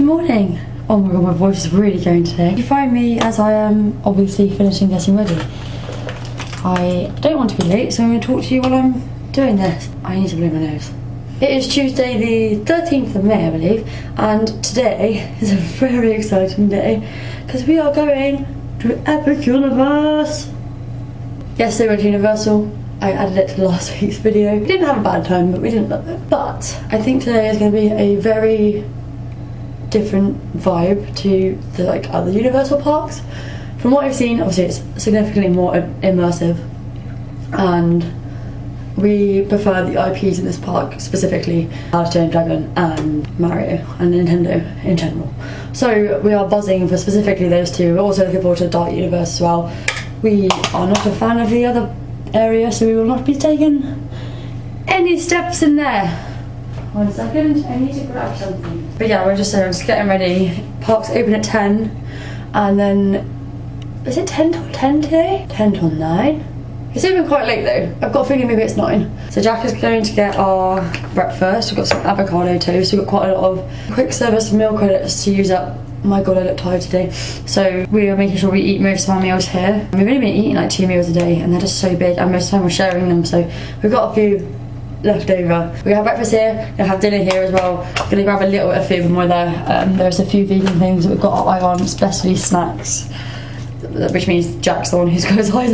Good morning. Oh my god, my voice is really going today. You find me as I am obviously finishing getting ready. I don't want to be late, so I'm going to talk to you while I'm doing this. I need to blow my nose. It is Tuesday the 13th of May, I believe, and today is a very exciting day because we are going to Epic Universe. Yesterday we went to Universal. I added it to last week's video. We didn't have a bad time, but we didn't love it. But I think today is going to be a very different vibe to the other Universal parks. From what I've seen, obviously it's significantly more immersive, and we prefer the IPs in this park, specifically Alistair and Dragon and Mario and Nintendo in general. So we are buzzing for specifically those two. We're also looking forward to the Dark Universe as well. We are not a fan of the other area, so we will not be taking any steps in there. 1 second, I need to grab something. But yeah, we're just getting ready. Park's open at 10, and then is it 10 till 10 today? 10 till 9? It's open quite late though. I've got a feeling maybe it's 9. So Jack is going to get our breakfast. We've got some avocado toast. We've got quite a lot of quick service meal credits to use up. My god, I look tired today. So we are making sure we eat most of our meals here. We've only been eating like 2 meals a day, and they're just so big, and most of the time we're sharing them, so we've got a few left over. We have breakfast here, we'll have dinner here as well. I'm gonna grab a little bit of food when we're there. There's a few vegan things that we've got our eye on, especially snacks, which means Jack's the one who's got his eye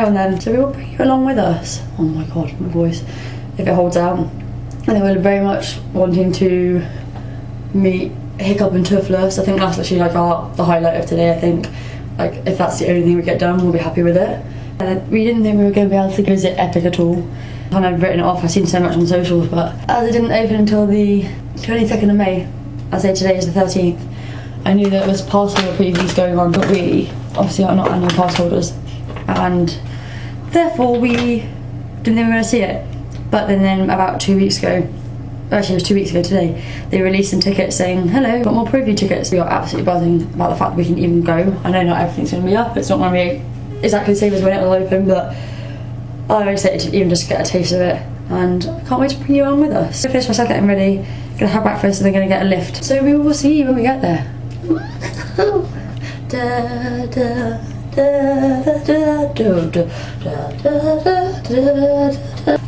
on them. So we will bring you along with us. Oh my god, my voice, if it holds out. And then we're very much wanting to meet Hiccup and Toothless. I think that's literally the highlight of today. I think if that's the only thing we get done, we'll be happy with it. And we didn't think we were going to be able to visit Epic at all. Kind of written it off. I've seen so much on socials, but as it didn't open until the 22nd of May, I say today is the 13th. I knew that there was pass holder previews going on, but we obviously are not annual pass holders, and therefore we didn't think we were going to see it. But then about 2 weeks ago, actually it was 2 weeks ago today, they released some tickets saying, hello, got more preview tickets. We are absolutely buzzing about the fact that we can even go. I know not everything's going to be up, it's not going to be exactly the same as when it was open, but I'm excited to even just get a taste of it, and I can't wait to bring you on with us. I finished myself getting ready, gonna have breakfast and then gonna get a lift. So we will see you when we get there.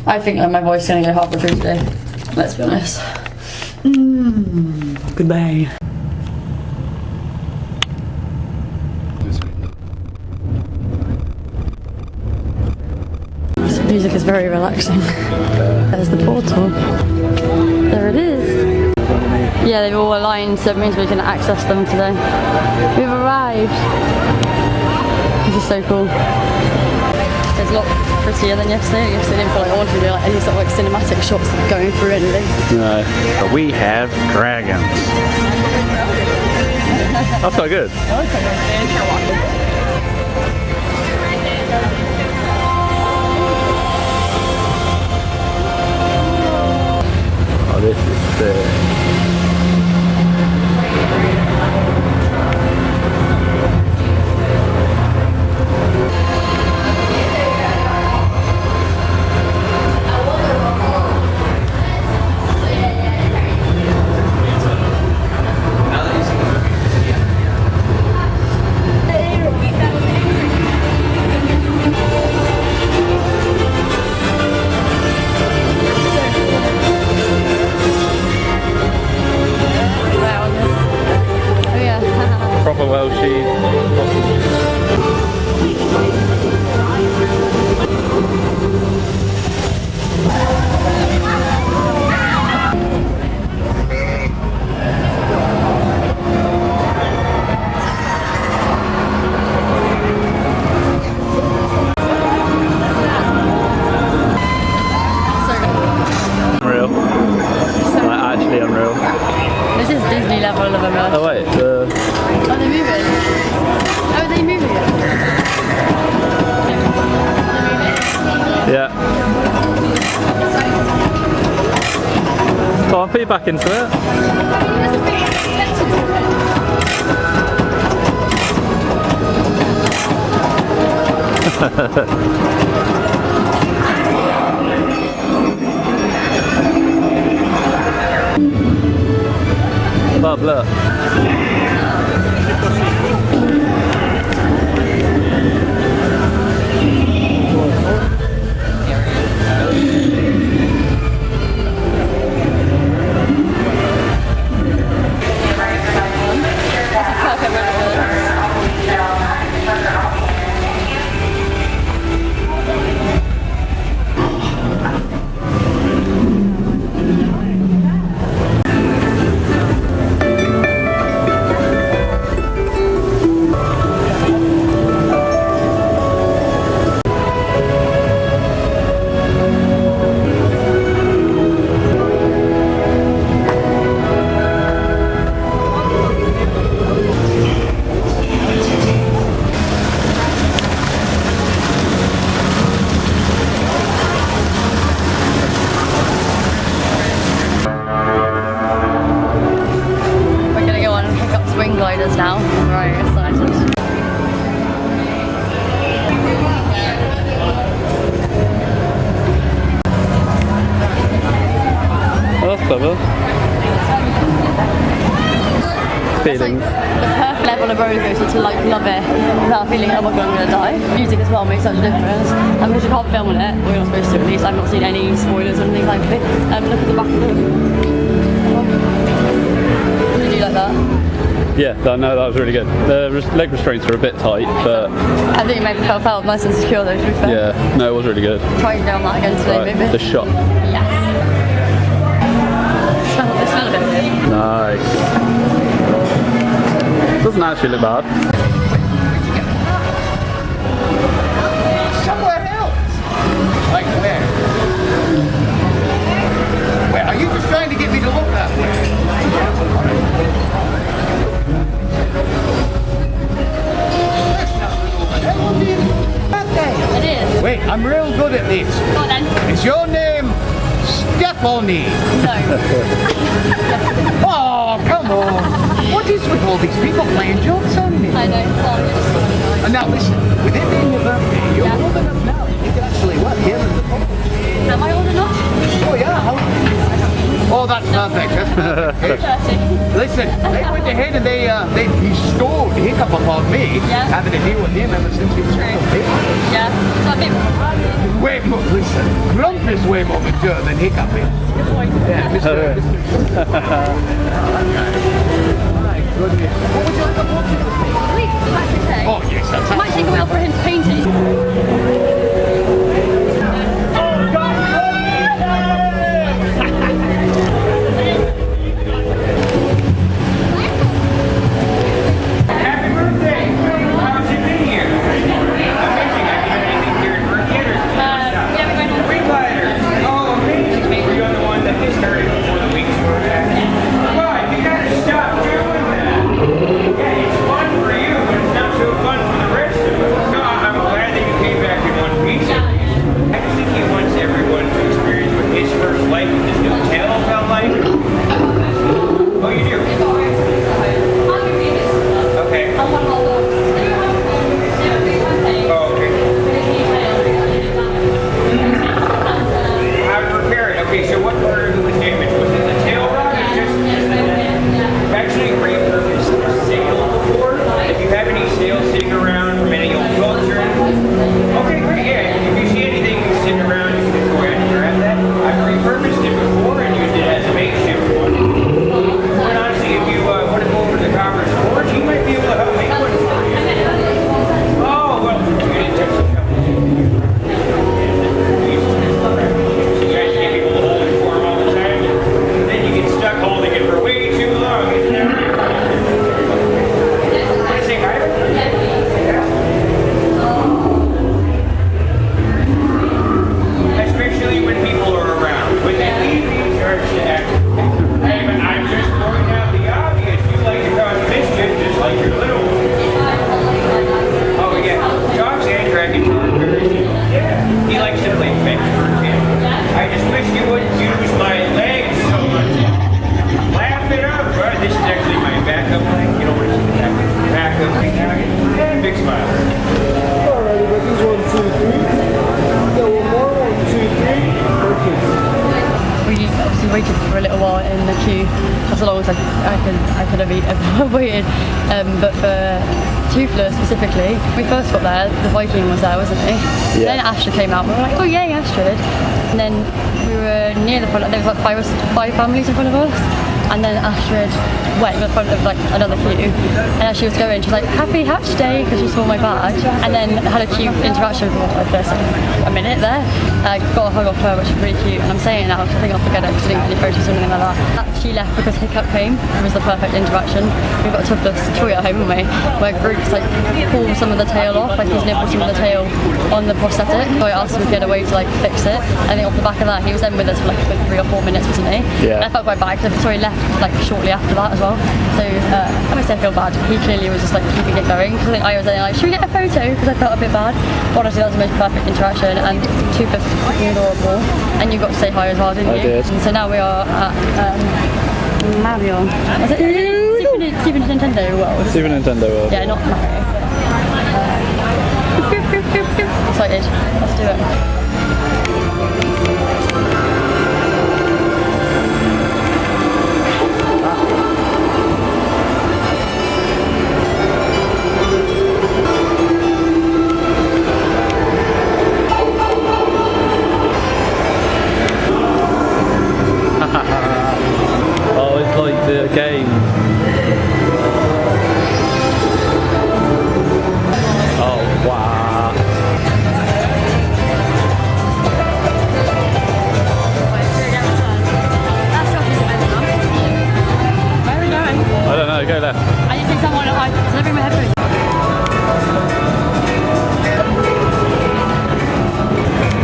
I think my voice is gonna go halfway through today, let's be honest. Goodbye. This music is very relaxing. There's the portal. There it is. Yeah, they've all aligned, so it means we can access them today. We've arrived. This is so cool. It's a lot prettier than yesterday. Yesterday I didn't feel like I wanted to do any sort of cinematic shots of going through anything. No, but we have dragons. That's quite good. Oh, this is sick. Oh wait, are they moving? Oh, are they moving it? Yeah. Go on, put you back into it. Bub, look. Now, I'm very excited. Oh, that's clever. Feelings. Like the perfect level of roller coaster to like love it without feeling, oh my god, I'm gonna die. Music as well makes such a difference. And because you can't film on it, or you're not supposed to at least, I've not seen any spoilers or anything like that. Look at the back of it. Did you like that? Yeah, no, that was really good. The leg restraints are a bit tight, but... I think it made me felt nice and secure though, to be fair. Yeah, no, it was really good. Try and go on that again today, Right, maybe. the shop. Yes. They smell a bit good. Nice. Doesn't actually look bad. Somewhere else. Like where? Where? Are you just trying to get me to look that way? It is. Wait, I'm real good at this. Go on then. Is your name Stephanie? No. Oh, come on. What is with all these people playing jokes on me? I know. Oh, And now listen, with it being your birthday, you're Yeah. old enough now. You can actually work here in the college. am I old enough? Oh yeah. Oh, that's perfect. That's perfect. 30. Listen, they went ahead and they bestowed Hiccup upon me, Yeah. having to deal with him ever since he was True. a baby. Yeah. So a bit Way more, listen, Grump is way more mature than Hiccup is. good point. Yeah, Mr. My goodness. What would you like to watch with me? Wait, that's okay. Oh, yes, that's It might take a while for him to paint it. Happy birthday! How's it been here? Amazing. I didn't have anything here in Berk yet, or is it Yeah, we went on. Wing gliders! Oh, amazing. Were you on the one that they started before the weeks were back? But you gotta stop doing that. Yeah, it's fun for you, but it's not so fun for the rest of us. No, I'm glad that you came back in one piece. I just think he wants everyone to experience what his first life with this new tail felt like. Oh, you do? Okay. Oh, okay. I'm prepared. Okay, so what part of the damage was it? The tail rod or just actually repurposed a sail before? If you have any sails sitting around from any old boats or anything? Okay, great. Yeah, if you see anything sitting around, you can go ahead and grab that. I've repurposed it before and used it as a makeshift one. But honestly, if you want to go over to the Gobber's forge, he might be able to help make one for you. Oh, well, you didn't touch the cup. So you guys can't be able to hold it for him all the time. Then you get stuck holding it for way too long. Isn't that right? Want to say hi? Especially when people are around. When they leave, he starts to act. Hey, but I'm just pointing out the obvious. You like to cause mischief just like your little one. Oh, yeah. Dogs and dragons are very similar. Yeah. He likes to play fetch, for example. I just wish you wouldn't use my legs so much. Laugh it up, bro. This is actually my backup leg. You don't want to see the backup leg. And big smile. Alrighty, but these 1, 2, 3. Got one more, 1, 2, 3. Perfect. Obviously waited for a little while in the queue, as long as I could have waited. But for Toothless specifically, when we first got there, the Viking was there, wasn't he? Yeah. Then Astrid came out, and we were like, oh yay, Astrid. And then we were near the front, there was like five families in front of us. And then Astrid went in front of like another queue, and as she was going, she was like, "Happy Hatch Day," because she saw my badge, and then had a cute interaction with her for a minute there. I got a hug off her, which was really cute, and I'm saying it now because I think I'll forget it because I didn't get any photos or anything like that. She left because Hiccup came. It was the perfect interaction. We've got a Toothless toy at home, haven't we? Where Groot's like pull some of the tail off, like he's nibbled some of the tail on the prosthetic. So I asked him if he had a way to like fix it. I think off the back of that, he was then with us for like 3 or 4 minutes, wasn't he? Yeah. And I felt quite bad because he left like shortly after that as well. So I must say I feel bad. He clearly was just like keeping it going. I think I was then like, should we get a photo? Because I felt a bit bad. Honestly, that was the most perfect interaction, and Toothless was fucking adorable. And you got to say hi as well, didn't you? I did. And so now we are at Mario. Was it Super Nintendo World? Super Nintendo World. Yeah, not Mario. Excited. Let's do it. Oh, it's like the game. Oh, wow. Where are we going? I don't know, go left. I just think someone, did I bring my headphones?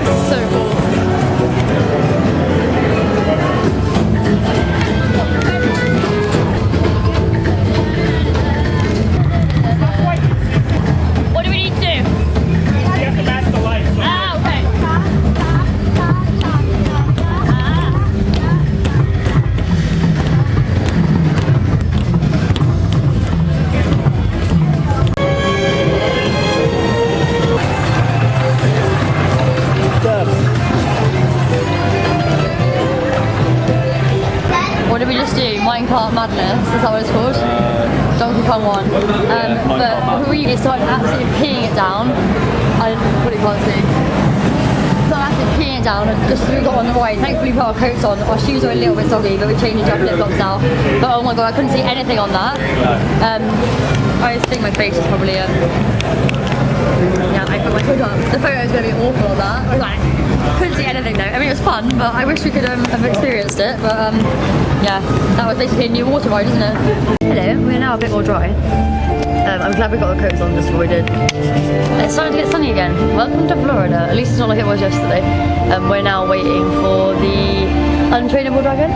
This is so cool. What do we need to do? You have to match the lights. Ah, okay. What did we just do? Minecart Madness, is that what it's called? Donkey Kong 1. But we started absolutely peeing it down. I probably can't see. Started absolutely peeing it down and just we got on the ride. Thankfully we put our coats on. Our shoes are a little bit soggy, but we changed into our flip-flops now. But oh my god, I couldn't see anything on that. I just think my face is probably yeah, I put my hood up. The photo's going to be awful on that. I was like, couldn't see anything though. I mean, it was fun, but I wish we could have experienced it. But yeah, that was basically a new water ride, isn't it? Hello, we're now a bit more dry. I'm glad we got the coats on just before we did. It's starting to get sunny again. Welcome to Florida. At least it's not like it was yesterday. We're now waiting for the Untrainable dragon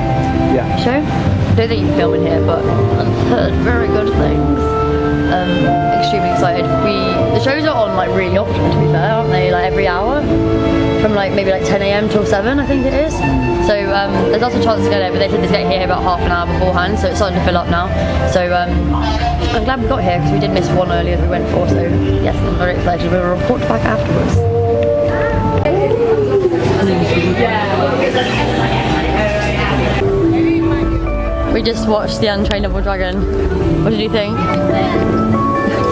show. I don't think you can film in here, but I've heard very good things. Extremely excited. The shows are on like really often, to be fair, aren't they? Like every hour, from like maybe like 10 AM till 7, I think it is. So there's lots of chance to get there, but they said they'd get here about half an hour beforehand, so it's starting to fill up now. So I'm glad we got here because we did miss one earlier that we went for. So yes, I'm very excited. We'll report back afterwards. We just watched the Untrainable dragon. What did you think?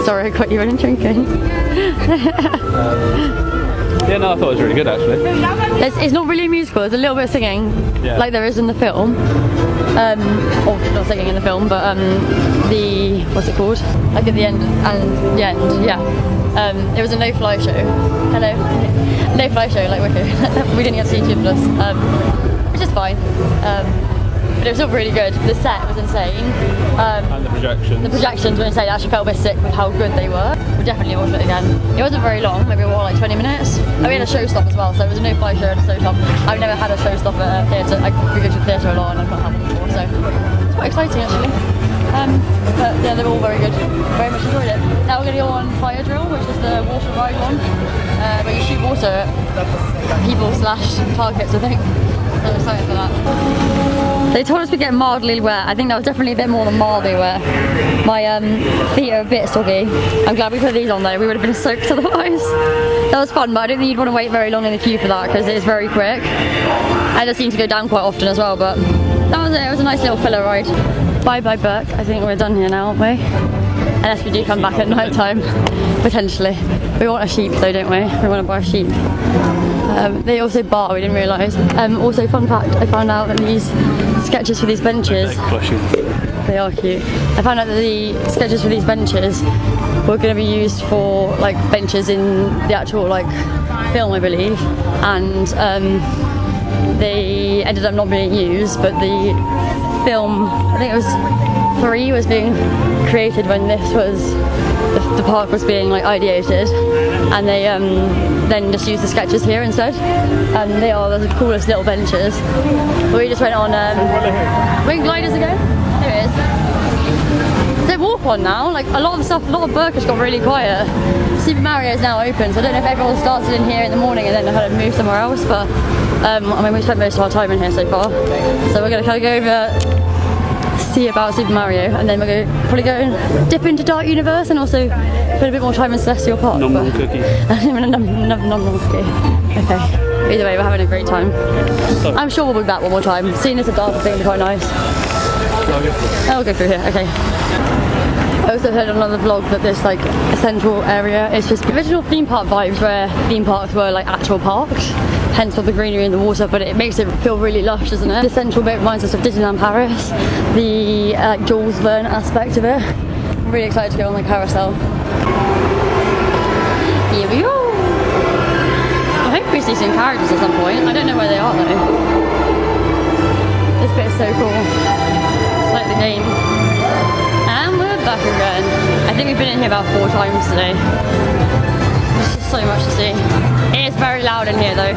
Sorry, I got you in drinking. Yeah, no, I thought it was really good actually. It's not really a musical, there's a little bit of singing, like there is in the film. Or not singing in the film, but what's it called? Like at the end, it was a no-fly show. Hello. No-fly show, like wicked. We didn't get to see Toothless, which is fine. But it was still really good. The set was insane. And the projections. The projections were insane. I actually felt a bit sick with how good they were. We'll definitely watch it again. It wasn't very long, maybe like 20 minutes. We had a show stop as well, so it was a no-fly show and a show stop. I've never had a show stop at a theatre. We go to the theatre a lot and I've not had one before, so it's quite exciting actually. But yeah, they were all very good. Very much enjoyed it. Now we're going to go on Fire Drill, which is the water ride one, where you shoot water at people / targets, I think. I'm excited for that. They told us we get mildly wet. I think that was definitely a bit more than mildly wet. My feet are a bit soggy. I'm glad we put these on though. We would have been soaked otherwise. That was fun, but I don't think you'd want to wait very long in the queue for that because it is very quick. I just seem to go down quite often as well, but that was it. It was a nice little filler ride. Bye bye Berk. I think we're done here now, aren't we? Unless we do come back at night time, potentially. We want a sheep though, don't we? We want to buy a sheep. They also bar, we didn't realise. Also, fun fact, I found out that these sketches for these benches, they are cute. I found out that the sketches for these benches were going to be used for like benches in the actual like film, I believe, and they ended up not being used, but the film, I think it was 3, was being created when this was, the park was being like ideated, and they then just used the sketches here instead, and they are the coolest little benches. But we just went on, wing gliders again? There it is. They walk on now, like a lot of Berk has got really quiet. Super Mario is now open, so I don't know if everyone started in here in the morning and then had to move somewhere else, but I mean, we spent most of our time in here so far, so we're going to kind of go over, see about Super Mario, and then we're going to probably go and dip into Dark Universe and also spend a bit more time in Celestial Park. Nom-nom cookie. Nom-nom cookie. Okay. Either way, we're having a great time. So, I'm sure we'll be back one more time. Seeing this at dark, I think it'll be quite nice. I'll go through here. Okay. I also heard on another vlog that this like central area is just original theme park vibes, where theme parks were like actual parks, hence all the greenery in the water, but it makes it feel really lush, doesn't it? The central bit reminds us of Disneyland Paris, the Jules Verne aspect of it. I'm really excited to go on the carousel. Here we go! I hope we see some characters at some point. I don't know where they are though. This bit is so cool. It's like the game. And we're back again. I think we've been in here about 4 times today. There's just so much to see. It is very loud in here though.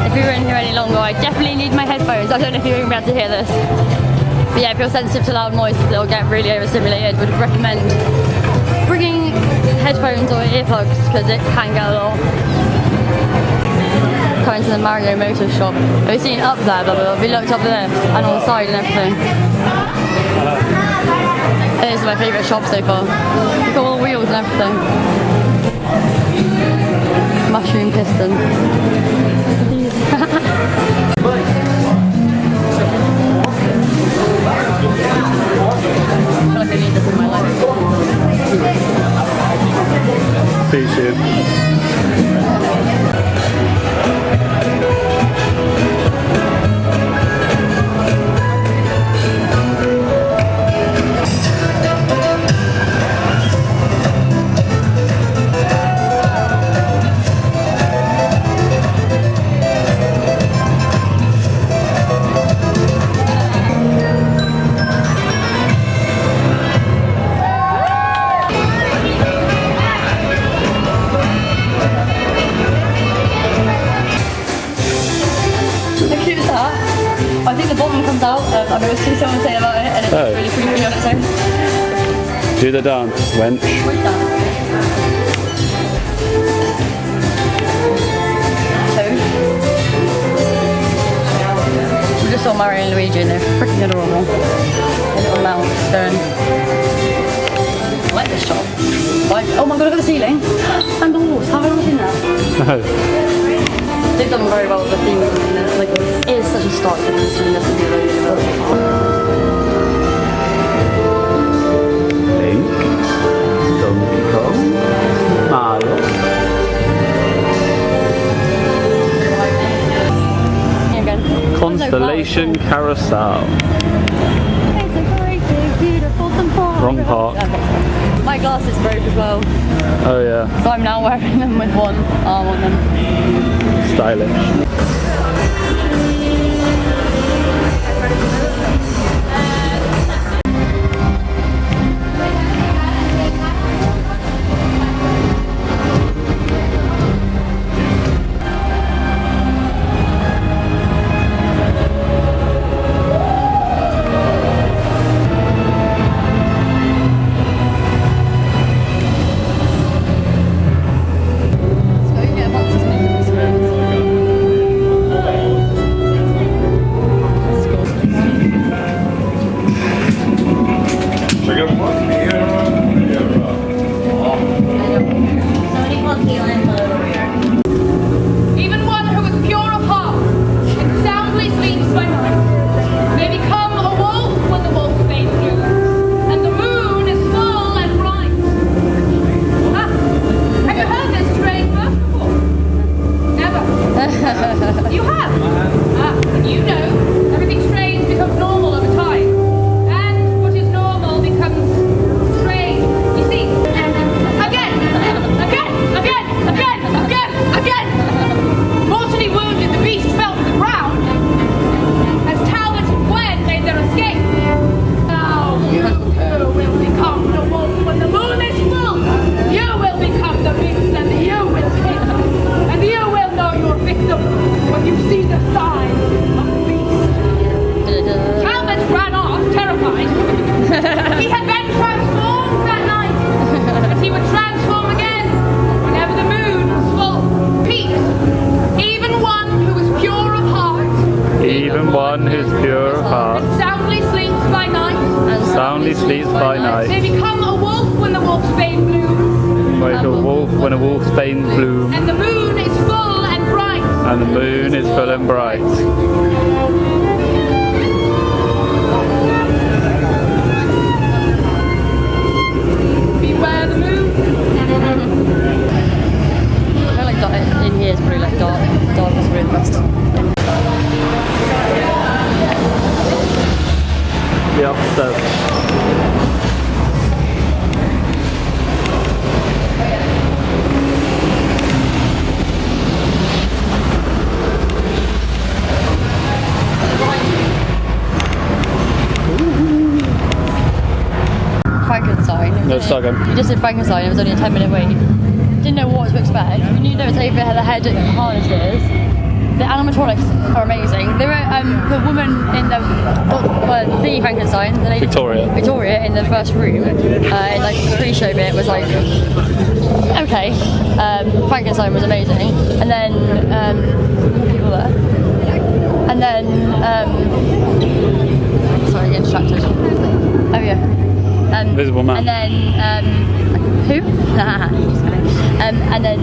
If we were in here any longer, I definitely need my headphones. I don't know if you're going to be able to hear this. But yeah, if you're sensitive to loud noises, it'll get really overstimulated. Would recommend bringing headphones or earplugs, because it can get a lot. Coming to the Mario Motor shop. We've seen up there, but we looked up there and on the side and everything. It is my favourite shop so far. We've got all the wheels and everything. Mushroom piston. I feel like I need this in my life. See you soon. I think the bottom comes out. I'm going to see someone say about it, and it's really creepy on its own. Do the dance, wench. Which dance? We just saw Mario and Luigi and they're freaking adorable. Their little mouths going. I like this shop. Oh my god, look at the ceiling. And the walls. Have I not seen that? No. They've done very well with the themes in this. Like, it is such a stark difference between this and the other universe. Link, Donkey Kong, Mario. Again. Constellation Carousel. It's a great big beautiful park. Wrong park. Okay. My glasses broke as well. Oh yeah. So I'm now wearing them with one arm on them. Stylish. Even one who was pure of heart and sound only sleeps by night. They become a wolf when the wolf's bane blooms. Like a wolf when a wolf's bane blooms. And the moon is full and bright. And the moon is full and bright. Beware the moon. I feel like dark in here is probably like dark is really best. The upstairs. Frankenstein. No, start again. You just did Frankenstein, it was only a 10-minute wait. Didn't know what to expect. You knew they would take the head harnesses. The animatronics are amazing. They were the woman in the Frankenstein, the lady Victoria in the first room, in like the pre-show bit was like okay. Frankenstein was amazing, and then people there, and then sorry, getting distracted. Oh yeah. Invisible Man. And then who? And then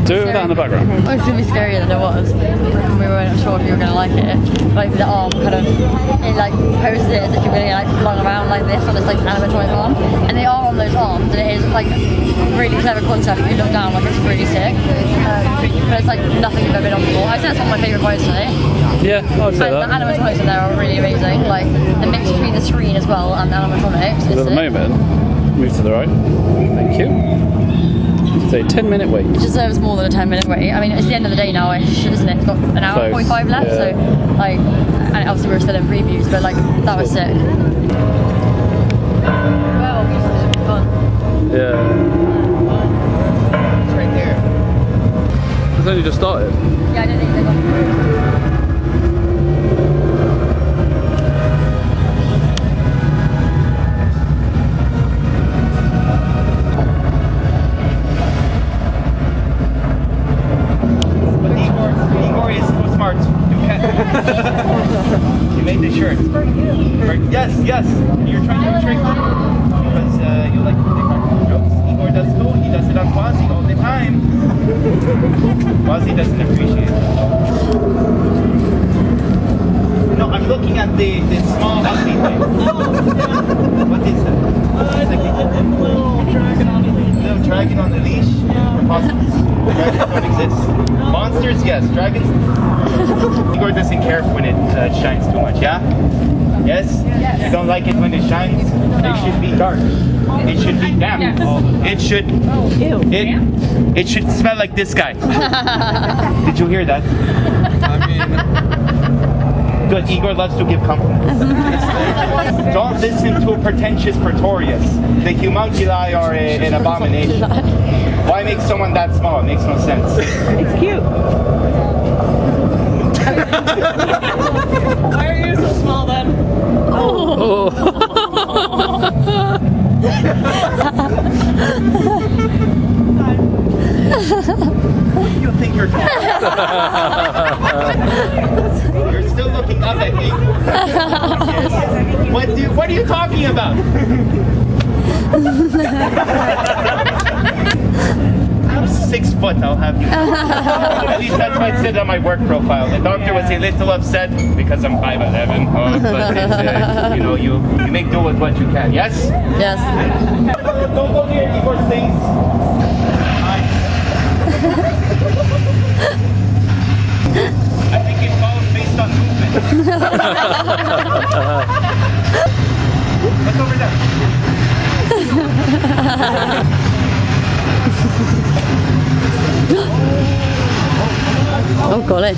do it with that in the background. It was going to be scarier than it was. We weren't sure if you were going to like it. Like the arm kind of, it like poses it as if you're going to get like flung around like this on this like animatronic arm. And they are on those arms, and it is like really clever concept. If you look down, like it's really sick. But it's like nothing I've ever been on before. I think that's one of my favourite rides today. Yeah, I would say And that. the animatronics in there are really amazing. Like the mix between the screen as well and the animatronics. At the moment, move to the right. Thank you. It's a 10-minute wait. It deserves more than a 10-minute wait. I mean, it's the end of the day now, isn't it? It's got an hour and 45 left, yeah. So like, and obviously we're still in previews, but like that was sick. Well, obviously it should be fun. Yeah. It's right there. It's only just started. Yeah, I don't think they've gone through. You made the shirt. Yes, yes. You're trying to trick me. Because you like to take our jokes. Igor does too. He does it on Quasi all the time. Quasi doesn't appreciate it. No, I'm looking at the small ugly thing. What is that? Little dragon on the leash. Little dragon on the leash? Dragons don't exist. Monsters, yes. Dragons. Igor doesn't care when it shines too much, yeah? Yes? You don't like it when it shines? It should be dark. It should be damp. It should. It should smell like this guy. Did you hear that? I mean, Good. Igor loves to give compliments. Don't listen to pretentious Pretorius. The homunculi are an abomination. Why make someone that small? It makes no sense. It's cute. Why are you so small then? Oh. You think you're tall? You're still looking up at me. What are you talking about? I'm 6 foot, I'll have you. At least that's what it said on my work profile. The doctor was a little upset because I'm 5'11". Oh, but it's, you know, you make do with what you can. Yes? Yes. Don't go near Igor's things. I think it follows based on movement. What's over there? Oh, golly.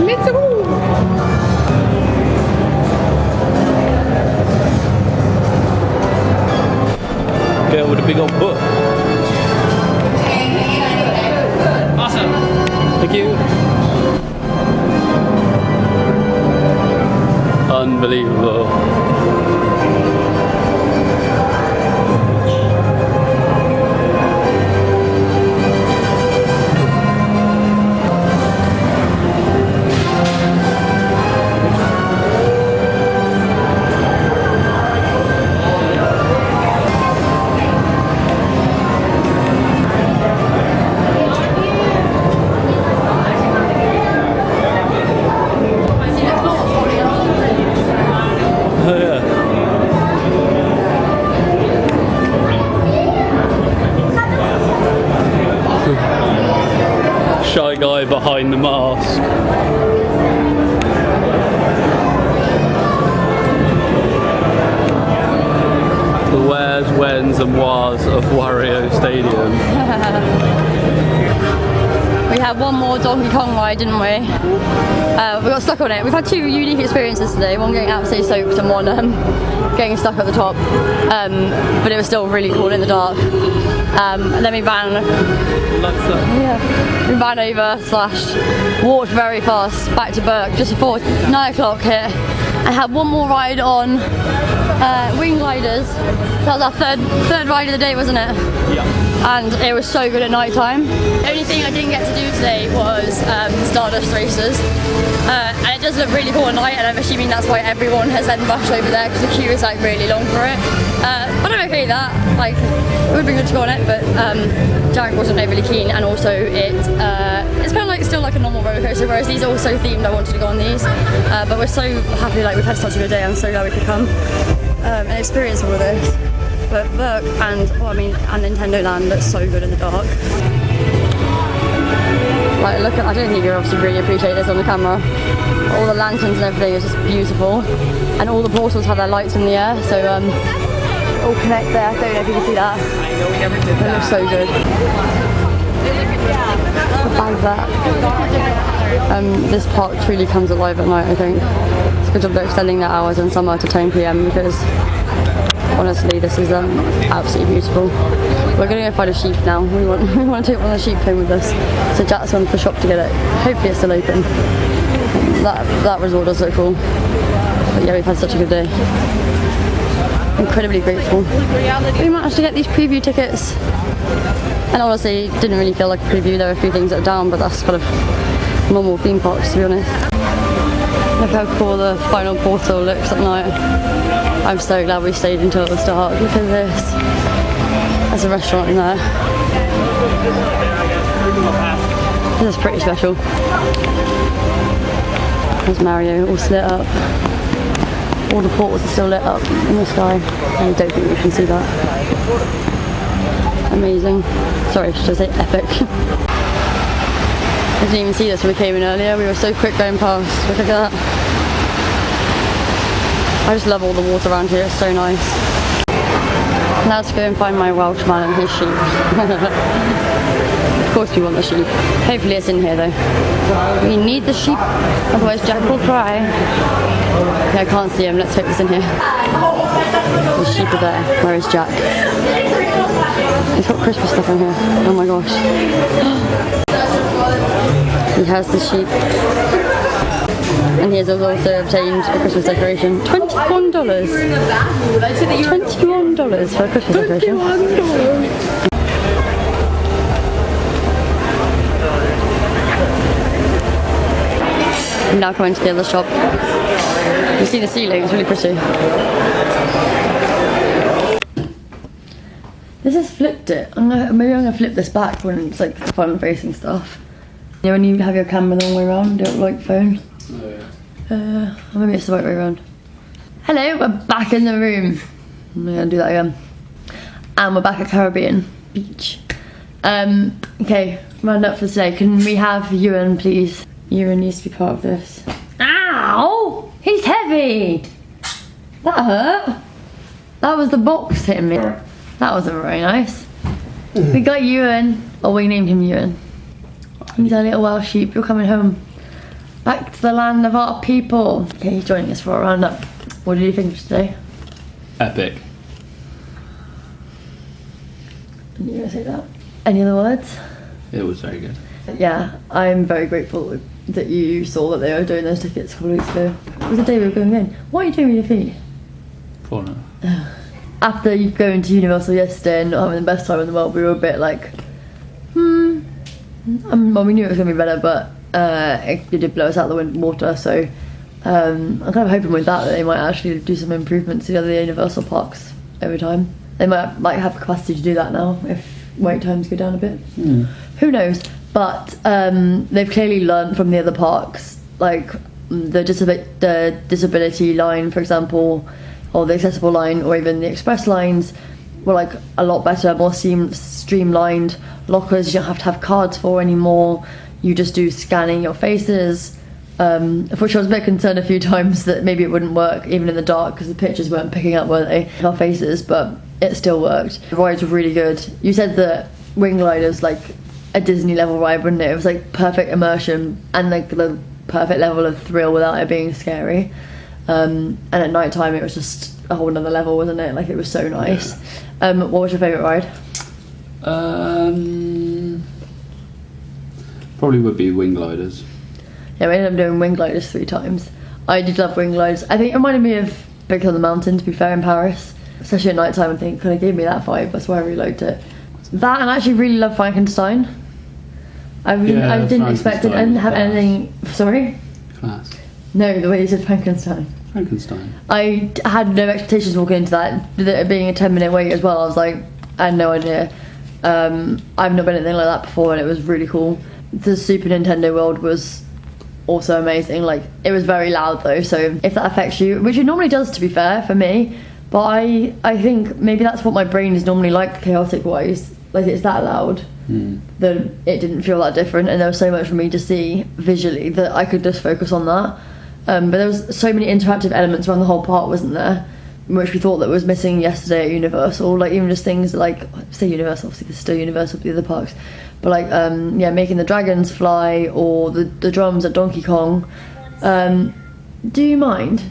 Let's go. Girl with a big old butt. Awesome. Thank you. Unbelievable. behind the mask. The wheres, whens and whas of Wario Stadium. We had one more Donkey Kong ride, didn't we? We got stuck on it. We've had two unique experiences today, one getting absolutely soaked and one getting stuck at the top. But it was still really cool in the dark. And then we ran over / walked very fast back to Berk just before 9 o'clock hit. I had one more ride on wing gliders. That was our third ride of the day, wasn't it? Yeah. And it was so good at night time. The only thing I didn't get to do today was Stardust races. And it does look really cool at night, and I'm assuming that's why everyone has then rushed over there because the queue is like really long for it. But I'm okay with that. Like, it would be good to go on it, but Jack wasn't overly keen, and also it's kind of like still like a normal roller coaster, whereas these are also themed. I wanted to go on these, but we're so happy. Like, we've had such a good day. I'm so glad we could come and experience all of this. But Berk and Nintendo Land looks so good in the dark. Like, look at, I don't think you obviously really appreciate this on the camera. All the lanterns and everything is just beautiful, and all the portals have their lights in the air, so all connect there. I don't know if you can see that. I know we never did It looks so good. This park truly comes alive at night, I think. It's a good job they're extending their hours in summer to 10 PM because honestly this is absolutely beautiful. We're going to go find a sheep now. We want to take one of the sheep home with us. So Jack's gone to the shop to get it. Hopefully it's still open. That resort does look cool. But yeah, we've had such a good day. Incredibly grateful. We managed to get these preview tickets. And honestly, it didn't really feel like a preview. There were a few things that are down, but that's kind of normal theme parks, to be honest. Look how cool the final portal looks at night. I'm so glad we stayed until it was dark. Look at this. There's a restaurant in there. This is pretty special. There's Mario, all lit up. All the portals are still lit up in the sky. I don't think you can see that. Amazing. Sorry, should I say epic? I didn't even see this when we came in earlier. We were so quick going past. Look at that. I just love all the water around here. It's so nice. Now let's go and find my Welshman and his sheep. Of course we want the sheep. Hopefully it's in here though. We need the sheep, otherwise Jack will cry. Okay, I can't see him. Let's hope it's in here. The sheep are there. Where is Jack? He's got Christmas stuff in here. Oh my gosh. He has the sheep. And he has also obtained a Christmas decoration. $21. $21 for a Christmas decoration. I'm now coming to the other shop. You see the ceiling, it's really pretty. This has flipped it. Maybe I'm gonna flip this back when it's like the front facing stuff. You know, when you have your camera the wrong way around, do it like phone. Or maybe it's the right way around. Hello, we're back in the room. I'm gonna do that again. And we're back at Caribbean Beach. Okay, round up for today. Can we have Ewan, please? Ewan needs to be part of this. Ow! He's heavy! That hurt. That was the box hitting me. That wasn't very nice. We got Ewan, or we named him Ewan. He's our little Welsh sheep. You're coming home. Back to the land of our people. Okay, he's joining us for a roundup. What did you think of today? Epic. You're gonna say that? Any other words? It was very good. Yeah, I'm very grateful that you saw that they were doing those tickets a couple of weeks ago. It was the day we were going in. What are you doing with your feet? Corner. After you going to Universal yesterday and not having the best time in the world, we were a bit like, well, we knew it was going to be better, but it did blow us out the water, so I'm kind of hoping with that they might actually do some improvements to the other Universal parks over time. They might have capacity to do that now if wait times go down a bit. Who knows? But they've clearly learned from the other parks, like the disability line, for example, or the accessible line, or even the express lines were like a lot better, more streamlined. Lockers you don't have to have cards for anymore. you just do scanning your faces, of which I was a bit concerned a few times that maybe it wouldn't work even in the dark because the pictures weren't picking up, were they, our faces, but it still worked. The rides were really good. You said that Wing Glider's like a Disney level ride, wouldn't it? It was like perfect immersion and like the perfect level of thrill without it being scary. And at night time it was just a whole nother level, wasn't it? Like, it was so nice. What was your favourite ride? Probably would be Wing Gliders. Yeah, we ended up doing Wing Gliders 3 times. I did love Wing Gliders. I think it reminded me of Big on the Mountain, to be fair, in Paris. Especially at night time, I think it kind of gave me that vibe. That's why I really liked it. That, and I actually really love Frankenstein. I didn't expect it. I didn't have anything. Sorry? Class. No, the way you said Frankenstein. Frankenstein. I had no expectations walking into that. With it being a 10-minute wait as well, I was like, I had no idea. I've not been anything like that before, and it was really cool. The Super Nintendo world was also amazing. Like, it was very loud though, so if that affects you, which it normally does, to be fair, for me, but I think maybe that's what my brain is normally like, chaotic wise. Like, it's that loud that it didn't feel that different, and there was so much for me to see visually that I could just focus on that. But there was so many interactive elements around the whole park, wasn't there? Which we thought that was missing yesterday at Universal. Like, even just things like, say Universal, obviously there's still Universal, the other parks, but like, yeah, making the dragons fly, or the drums at Donkey Kong. Do you mind?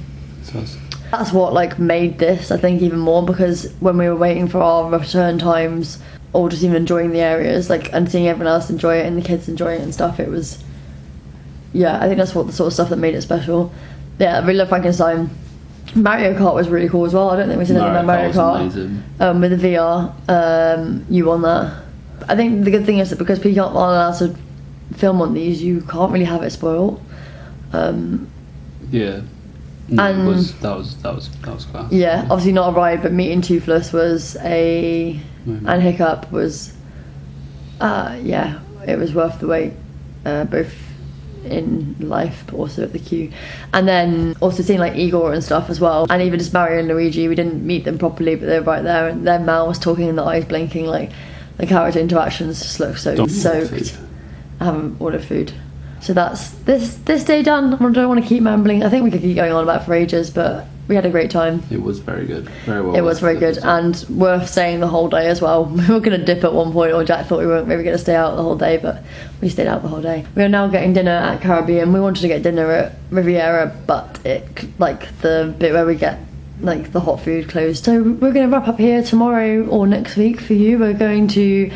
That's what like made this, I think, even more, because when we were waiting for our return times, or just even enjoying the areas, like, and seeing everyone else enjoy it and the kids enjoying it and stuff, it was, yeah, I think that's what the sort of stuff that made it special. Yeah, I really love Frankenstein. Mario Kart was really cool as well. I don't think we said anything about Mario Kart. With the VR, you won that. I think the good thing is that because people aren't allowed to film on these, you can't really have it spoiled. Yeah. No, and that was class. Yeah, obviously not a ride, but meeting Toothless was and Hiccup was, yeah, it was worth the wait, both in life but also at the queue. And then also seeing like Igor and stuff as well, and even just Mario and Luigi. We didn't meet them properly, but they were right there, and their mouths talking and the eyes blinking, like the character interactions just look so soaked. I haven't ordered food. So that's this day done. I don't want to keep rambling. I think we could keep going on about it for ages, but we had a great time. It was very good. Very well. It was very good, and worth staying the whole day as well. We were going to dip at one point, or Jack thought we weren't maybe going to stay out the whole day, but we stayed out the whole day. We are now getting dinner at Caribbean. We wanted to get dinner at Riviera, but it, like, the bit where we get like the hot food closed. So we're going to wrap up here tomorrow or next week for you. We're going to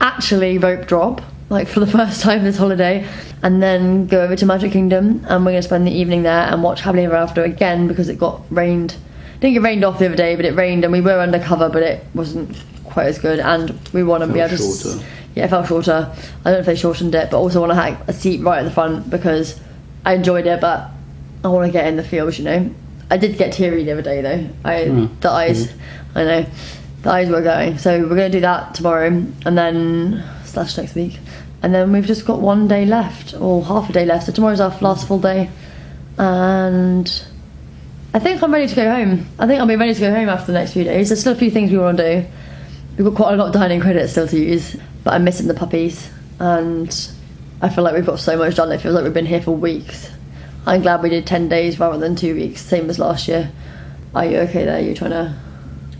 actually rope drop, like, for the first time this holiday, and then go over to Magic Kingdom, and we're going to spend the evening there and watch Happily Ever After again, because it got rained. I think it rained off the other day, but it rained and we were undercover, but it wasn't quite as good, and we want to be able to... Yeah, it felt shorter. I don't know if they shortened it, but also want to have a seat right at the front, because I enjoyed it, but I want to get in the feels, you know. I did get teary the other day though. The eyes, I know, the eyes were going. So we're going to do that tomorrow, and then / next week. And then we've just got one day left, or half a day left. So tomorrow's our last full day. And I think I'm ready to go home. I think I'll be ready to go home after the next few days. There's still a few things we want to do. We've got quite a lot of dining credits still to use, but I'm missing the puppies. And I feel like we've got so much done. It feels like we've been here for weeks. I'm glad we did 10 days rather than 2 weeks, same as last year. Are you okay there? You're trying to...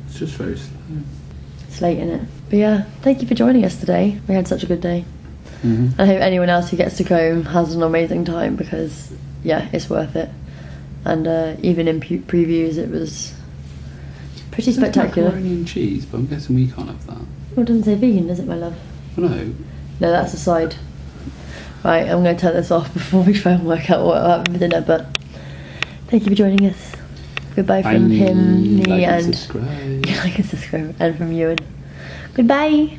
It's just very slow. It's late, isn't it? But yeah, thank you for joining us today. We had such a good day. I hope anyone else who gets to go has an amazing time, because yeah, it's worth it. And even in previews it was pretty spectacular. Macaroni and cheese, but I'm guessing we can't have that. Well, it doesn't say vegan, does it, my love? No. No, that's a side. Right, I'm going to turn this off before we try and work out what happened for dinner, but thank you for joining us. Goodbye from him, me, like and... subscribe. Like and subscribe, and from you, and... Goodbye!